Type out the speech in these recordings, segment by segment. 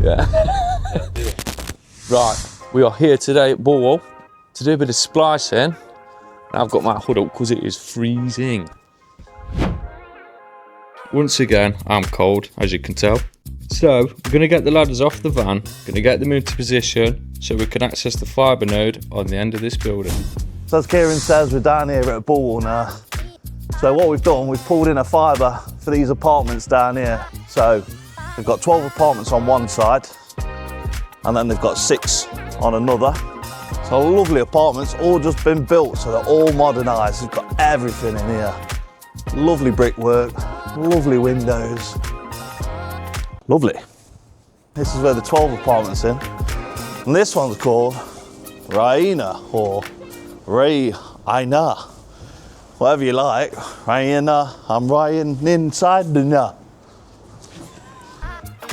Yeah. Right, we are here today at Borewall to do a bit of splicing. I've got my hood up because it is freezing. Once again, I'm cold, as you can tell. So, we're going to get the ladders off the van, going to get them into position so we can access the fibre node on the end of this building. So as Kieran says, we're down here at Borewall now. So what we've done, we've pulled in a fibre for these apartments down here. So we've got 12 apartments on one side, and then they've got 6 on another. So lovely apartments, all just been built, so they're all modernised. We've got everything in here. Lovely brickwork, lovely windows. Lovely. This is where the 12 apartments in. And this one's called Raina, or Raina. Whatever you like. Raina, I'm Ryan inside the nut.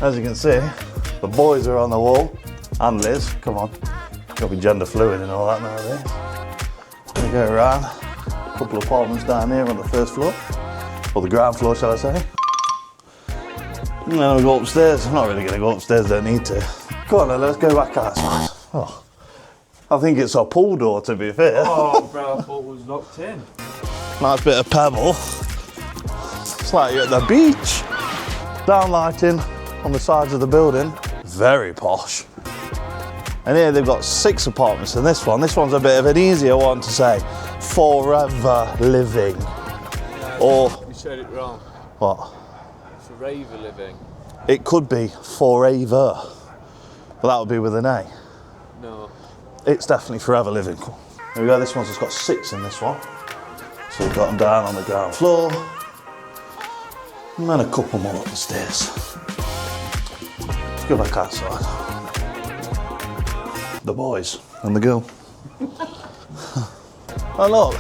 As you can see, the boys are on the wall. And Liz, come on. Got to be gender fluid and all that nowadays. We go around, a couple of apartments down here on the first floor, or the ground floor, shall I say. And then we go upstairs. I'm not really going to go upstairs, don't need to. Come on then, let's go back outside. Oh, I think it's our pool door, to be fair. Oh, bro, I thought it was locked in. Nice bit of pebble. It's like you're at the beach. Downlighting on the sides of the building. Very posh. And here they've got 6 apartments in this one. This one's a bit of an easier one to say. Forever living. No, or... You said it wrong. What? Forever living. It could be forever. But that would be with an A. No. It's definitely forever living. There we go, this one's just got 6 in this one. So we've got them down on the ground floor. And then a couple more up the stairs. Let's go back outside. The boys and the girl. Oh look,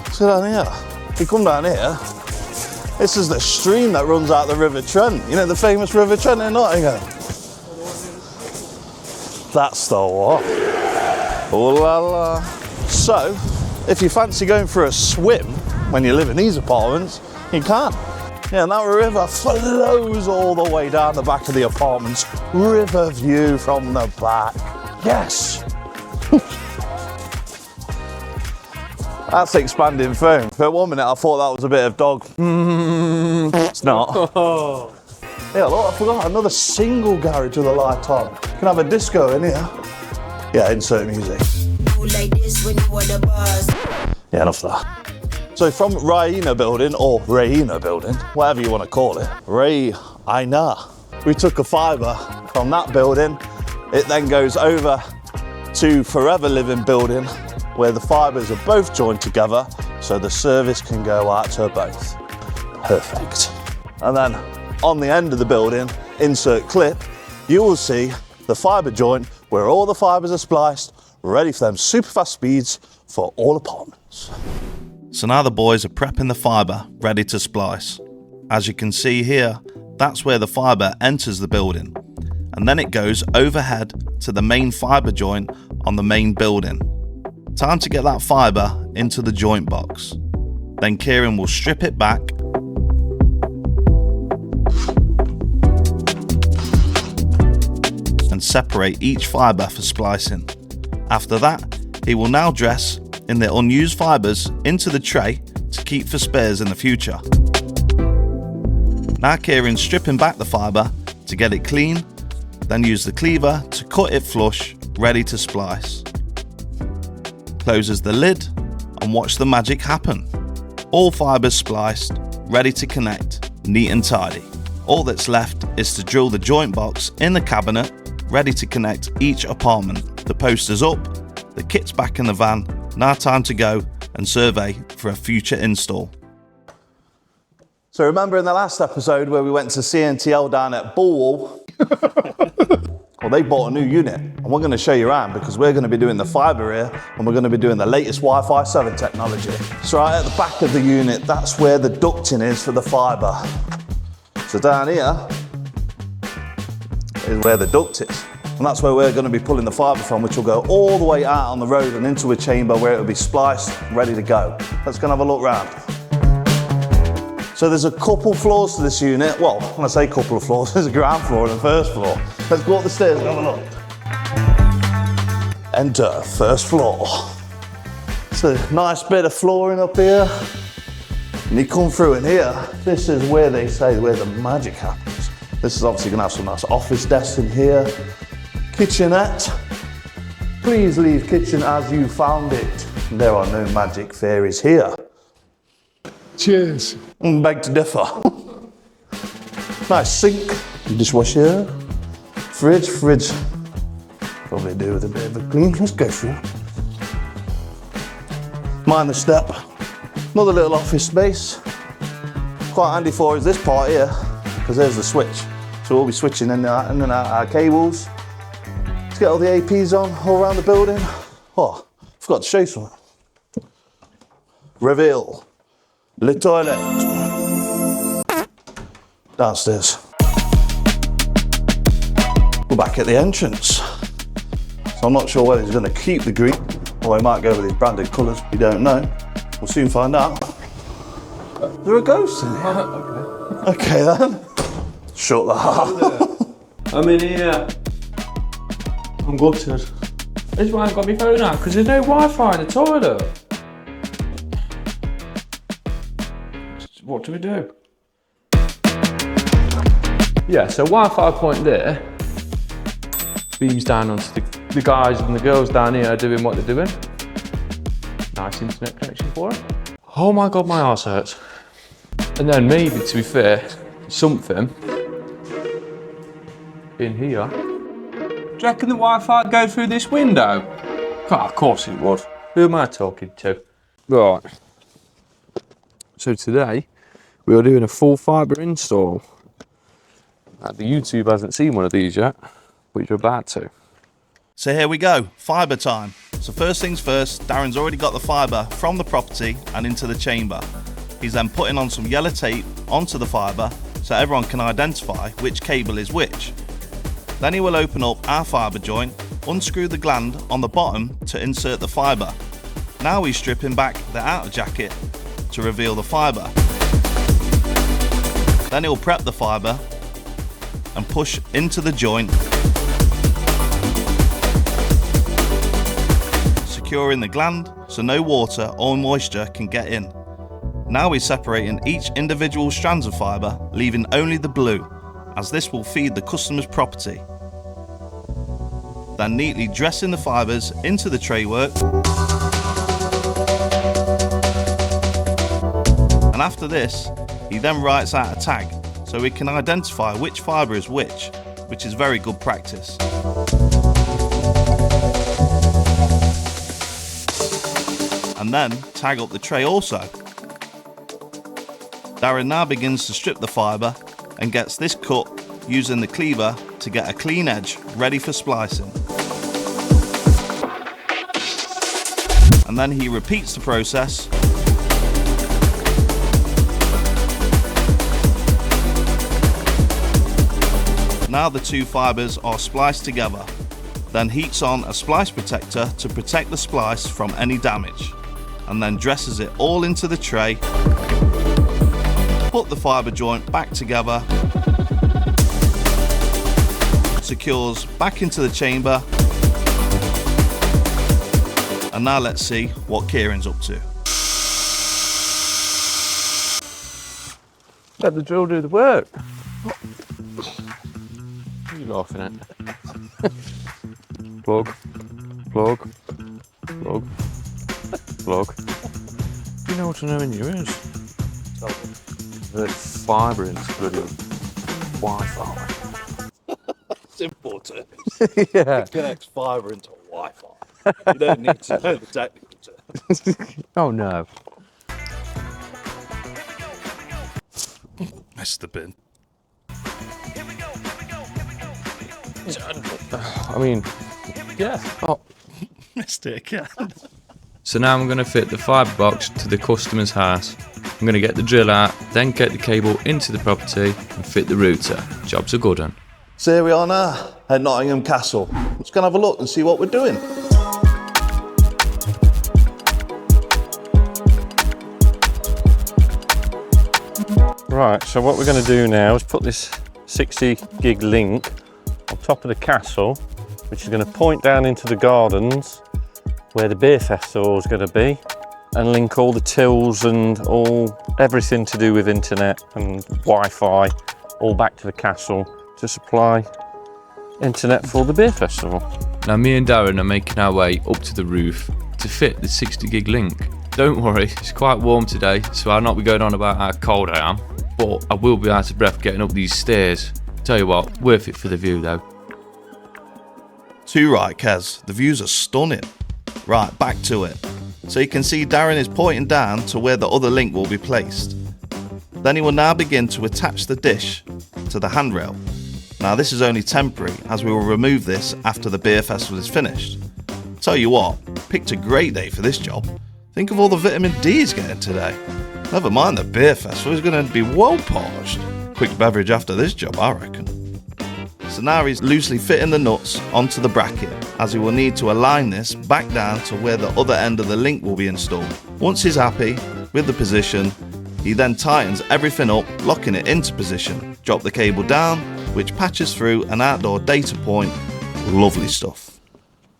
let's go down here. If you come down here, this is the stream that runs out the River Trent. You know the famous River Trent in Nottingham? That's the one. Oh la la. So, if you fancy going for a swim when you live in these apartments, you can. Yeah, and that river flows all the way down the back of the apartments. River view from the back. Yes! That's expanding foam. For 1 minute I thought that was a bit of dog. It's not. Yeah, look, I forgot another single garage with a light on. You can have a disco in here. Yeah, insert music. Yeah, enough of that. So from Raina building, or Raina building, whatever you want to call it, Raina, we took a fibre from that building. It then goes over to Forever Living building, where the fibres are both joined together, so the service can go out to both. Perfect. And then on the end of the building, insert clip, you will see the fibre joint where all the fibres are spliced, ready for them super fast speeds for all apartments. So now the boys are prepping the fibre, ready to splice. As you can see here, that's where the fibre enters the building, and then it goes overhead to the main fibre joint on the main building. Time to get that fibre into the joint box. Then Kieran will strip it back and separate each fibre for splicing. After that, he will now dress in the unused fibres into the tray to keep for spares in the future. Now Kieran's stripping back the fibre to get it clean, then use the cleaver to cut it flush, ready to splice. Closes the lid and watch the magic happen. All fibres spliced, ready to connect, neat and tidy. All that's left is to drill the joint box in the cabinet, ready to connect each apartment. The poster's up, the kit's back in the van, now time to go and survey for a future install. So remember in the last episode where we went to CNTL down at Borewall? Well, they bought a new unit, and we're going to show you around because we're going to be doing the fibre here, and we're going to be doing the latest Wi-Fi 7 technology. So right at the back of the unit, that's where the ducting is for the fibre. So down here is where the duct is. And that's where we're going to be pulling the fibre from, which will go all the way out on the road and into a chamber where it will be spliced, ready to go. Let's go and have a look round. So there's a couple floors to this unit. Well, when I say couple of floors, there's a ground floor and a first floor. Let's go up the stairs and have a look. Enter first floor. It's a nice bit of flooring up here. And you come through in here, this is where they say where the magic happens. This is obviously gonna have some nice office desks in here. Kitchenette. Please leave kitchen as you found it. There are no magic fairies here. Cheers. Beg to differ. Nice sink, dishwasher, fridge. Probably do with a bit of a clean. Let's go through. Mind the step. Another little office space. Quite handy for is this part here, because there's the switch. So we'll be switching in and out our cables. Let's get all the APs on all around the building. Oh, forgot to show you something. Reveal. Le toilet. Downstairs. We're back at the entrance. So I'm not sure whether he's going to keep the green or he might go with his branded colours. We don't know. We'll soon find out. Is there a ghost in here? Okay then. Shut that. I'm in here. I'm gutted. This is why I've got my phone out, because there's no Wi-Fi in the toilet. What do we do? Yeah, so Wi-Fi point there beams down onto the guys and the girls down here doing what they're doing. Nice internet connection for it. Oh my God, my arse hurts. And then maybe, to be fair, something in here. Do you reckon the Wi-Fi would go through this window? Oh, of course it would. Who am I talking to? Right. So today, we are doing a full fibre install. The YouTube hasn't seen one of these yet, but you're about to. So here we go, fibre time. So first things first, Darren's already got the fibre from the property and into the chamber. He's then putting on some yellow tape onto the fibre so everyone can identify which cable is which. Then he will open up our fibre joint, unscrew the gland on the bottom to insert the fibre. Now he's stripping back the outer jacket to reveal the fibre. Then he'll prep the fibre and push into the joint, securing the gland so no water or moisture can get in. Now he's separating each individual strands of fibre, leaving only the blue, as this will feed the customer's property. Then neatly dressing the fibres into the tray work. And after this, he then writes out a tag so we can identify which fibre is which is very good practice. And then tag up the tray also. Darren now begins to strip the fibre and gets this cut using the cleaver to get a clean edge ready for splicing. And then he repeats the process Now the two fibres are spliced together, then heats on a splice protector to protect the splice from any damage, and then dresses it all into the tray. Put the fibre joint back together, secures back into the chamber, and now let's see what Kieran's up to. Let the drill do the work. What are you laughing at? Plug, plug, plug, plug. You know what I know in your ears? The fibre into bloody Wi-Fi. Simple terms. Yeah. It connects fibre into Wi-Fi. You don't need to know the technical terms. Oh no. Missed the bin. I mean, yeah. Oh. Missed it again. So now I'm going to fit the fibre box to the customer's house. I'm going to get the drill out, then get the cable into the property and fit the router. Job's a good one. So here we are now at Nottingham Castle. Let's go and have a look and see what we're doing. Right, so what we're going to do now is put this 60 gig link on top of the castle, which is going to point down into the gardens where the beer festival is going to be, and link all the tills and everything to do with internet and Wi-Fi all back to the castle to supply internet for the beer festival. Now me and Darren are making our way up to the roof to fit the 60 gig link. Don't worry, it's quite warm today, so I'll not be going on about how cold I am, but I will be out of breath getting up these stairs. Tell you what, worth it for the view though. Too right, Kez. The views are stunning. Right, back to it. So you can see Darren is pointing down to where the other link will be placed. Then he will now begin to attach the dish to the handrail. Now this is only temporary, as we will remove this after the beer festival is finished. Tell you what, picked a great day for this job. Think of all the vitamin D he's getting today. Never mind the beer festival, he's going to be well polished. Quick beverage after this job, I reckon. So now he's loosely fitting the nuts onto the bracket, as he will need to align this back down to where the other end of the link will be installed. Once he's happy with the position, he then tightens everything up, locking it into position. Drop the cable down, which patches through an outdoor data point. Lovely stuff.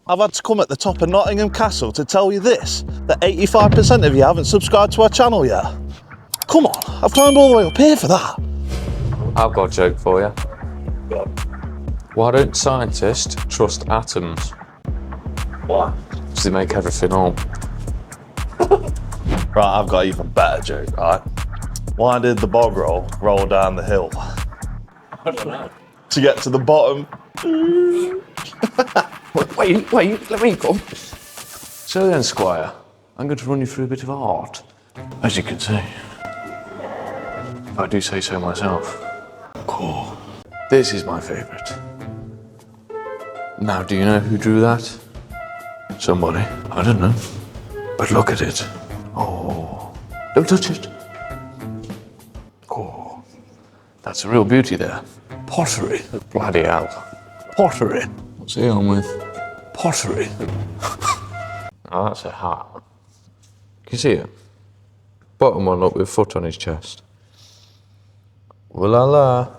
I've had to come at the top of Nottingham Castle to tell you this, that 85% of you haven't subscribed to our channel yet. Come on, I've climbed all the way up here for that. I've got a joke for you. Why don't scientists trust atoms? Why? Because they make everything all. Right, I've got an even better joke, right? Why did the bog roll down the hill? I don't know. To get to the bottom. Wait, let me go. So then, Squire, I'm going to run you through a bit of art. As you can see, if I do say so myself. Cool. This is my favourite. Now, do you know who drew that? Somebody. I don't know. But look at it. Oh, don't touch it. Oh, that's a real beauty there. Pottery. Bloody hell. Pottery. What's he on with? Pottery. Oh, that's a hat. Can you see it? Bottom one up with a foot on his chest. Well, la la.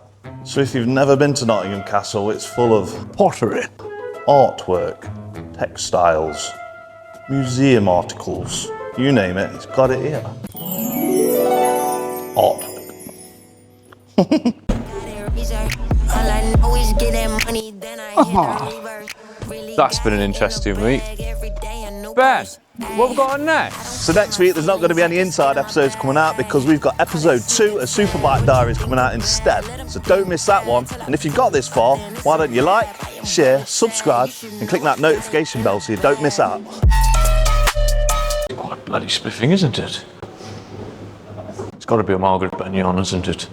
So if you've never been to Nottingham Castle, it's full of Pottery. artwork, textiles, museum articles, you name it, it's got it here. Art. That's been an interesting week. Ben, what have we got on next? So next week there's not going to be any Inside episodes coming out because we've got episode 2 of Superbike Diaries coming out instead. So don't miss that one. And if you got this far, why don't you like, share, subscribe and click that notification bell so you don't miss out. Quite bloody spiffing, isn't it? It's got to be a Margaret Benyon, isn't it?